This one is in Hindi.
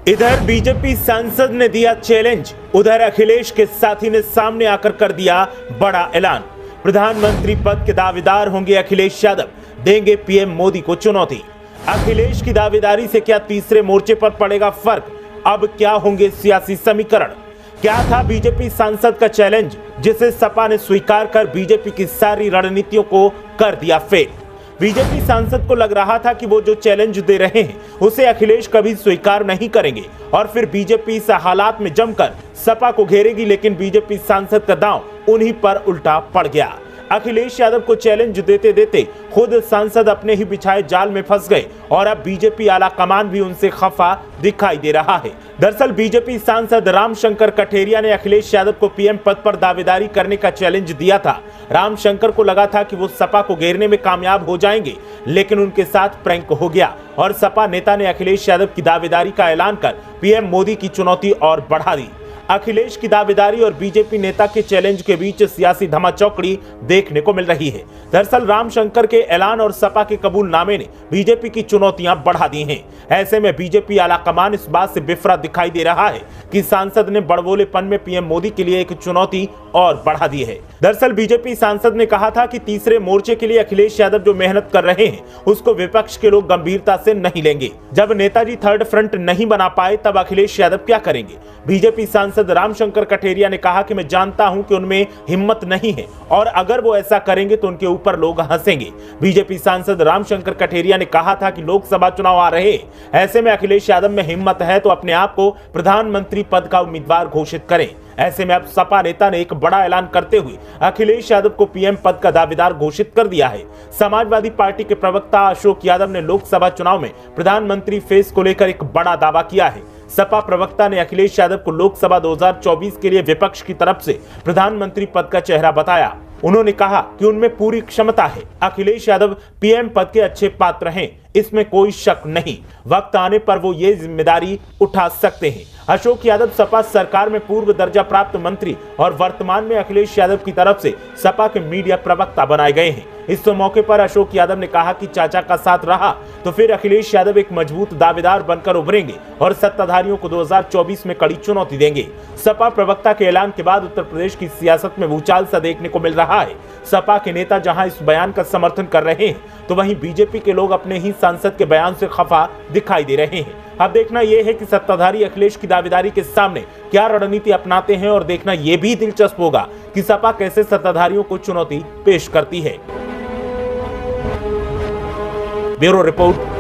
इधर बीजेपी सांसद ने दिया चैलेंज, उधर अखिलेश के साथी ने सामने आकर कर दिया बड़ा ऐलान। प्रधानमंत्री पद के दावेदार होंगे अखिलेश यादव, देंगे पीएम मोदी को चुनौती। अखिलेश की दावेदारी से क्या तीसरे मोर्चे पर पड़ेगा फर्क? अब क्या होंगे सियासी समीकरण? क्या था बीजेपी सांसद का चैलेंज जिसे सपा ने स्वीकार कर बीजेपी की सारी रणनीतियों को कर दिया फेल? बीजेपी सांसद को लग रहा था कि वो जो चैलेंज दे रहे हैं उसे अखिलेश कभी स्वीकार नहीं करेंगे और फिर बीजेपी इस हालात में जमकर सपा को घेरेगी, लेकिन बीजेपी सांसद का दांव उन्हीं पर उल्टा पड़ गया। अखिलेश यादव को चैलेंज देते देते खुद सांसद अपने ही बिछाए जाल में फंस गए और अब बीजेपी आला कमान भी उनसे खफा दिखाई दे रहा है। दरअसल बीजेपी सांसद रामशंकर कठेरिया ने अखिलेश यादव को पीएम पद पर दावेदारी करने का चैलेंज दिया था। रामशंकर को लगा था कि वो सपा को घेरने में कामयाब हो जाएंगे, लेकिन उनके साथ प्रैंक हो गया और सपा नेता ने अखिलेश यादव की दावेदारी का ऐलान कर पीएम मोदी की चुनौती और बढ़ा दी। अखिलेश की दावेदारी और बीजेपी नेता के चैलेंज के बीच सियासी धमाचौकड़ी देखने को मिल रही है। दरअसल रामशंकर के ऐलान और सपा के कबूलनामे ने बीजेपी की चुनौतियां बढ़ा दी हैं। ऐसे में बीजेपी आलाकमान इस बात से बिफरा दिखाई दे रहा है कि सांसद ने बड़बोलेपन में पीएम मोदी के लिए एक चुनौती और बढ़ा दी है। दरअसल बीजेपी सांसद ने कहा था कि तीसरे मोर्चे के लिए अखिलेश यादव जो मेहनत कर रहे हैं उसको विपक्ष के लोग गंभीरता से नहीं लेंगे। जब नेताजी थर्ड फ्रंट नहीं बना पाए तब अखिलेश यादव क्या करेंगे? बीजेपी सांसद रामशंकर कठेरिया ने कहा कि मैं जानता हूं कि उनमें हिम्मत नहीं है और अगर वो ऐसा करेंगे तो उनके ऊपर लोग हंसेंगे। बीजेपी सांसद रामशंकर कठेरिया ने कहा था कि लोकसभा चुनाव आ रहे हैं, ऐसे में अखिलेश यादव में हिम्मत है तो अपने आप को प्रधानमंत्री पद का उम्मीदवार घोषित करें। ऐसे में अब सपा नेता ने एक बड़ा ऐलान करते हुए अखिलेश यादव को पीएम पद का दावेदार घोषित कर दिया है। समाजवादी पार्टी के प्रवक्ता अशोक यादव ने लोकसभा चुनाव में प्रधानमंत्री फेस को लेकर एक बड़ा दावा किया है। सपा प्रवक्ता ने अखिलेश यादव को लोकसभा 2024 के लिए विपक्ष की तरफ से प्रधानमंत्री पद का चेहरा बताया। उन्होंने कहा कि उनमें पूरी क्षमता है, अखिलेश यादव पीएम पद के अच्छे पात्र हैं, इसमें कोई शक नहीं। वक्त आने पर वो ये जिम्मेदारी उठा सकते हैं। अशोक यादव सपा सरकार में पूर्व दर्जा प्राप्त मंत्री और वर्तमान में अखिलेश यादव की तरफ से सपा के मीडिया प्रवक्ता बनाए गए हैं। इस मौके पर अशोक यादव ने कहा कि चाचा का साथ रहा तो फिर अखिलेश यादव एक मजबूत दावेदार बनकर उभरेंगे और सत्ताधारियों को 2024 में कड़ी चुनौती देंगे। सपा प्रवक्ता के ऐलान के बाद उत्तर प्रदेश की सियासत में भूचाल सा देखने को मिल रहा है। सपा के नेता जहां इस बयान का समर्थन कर रहे हैं तो वहीं बीजेपी के लोग अपने ही सांसद के बयान से खफा दिखाई दे रहे हैं। अब देखना यह है कि सत्ताधारी अखिलेश की दावेदारी के सामने क्या रणनीति अपनाते हैं और देखना यह भी दिलचस्प होगा कि सपा कैसे सत्ताधारियों को चुनौती पेश करती है। Bureau report.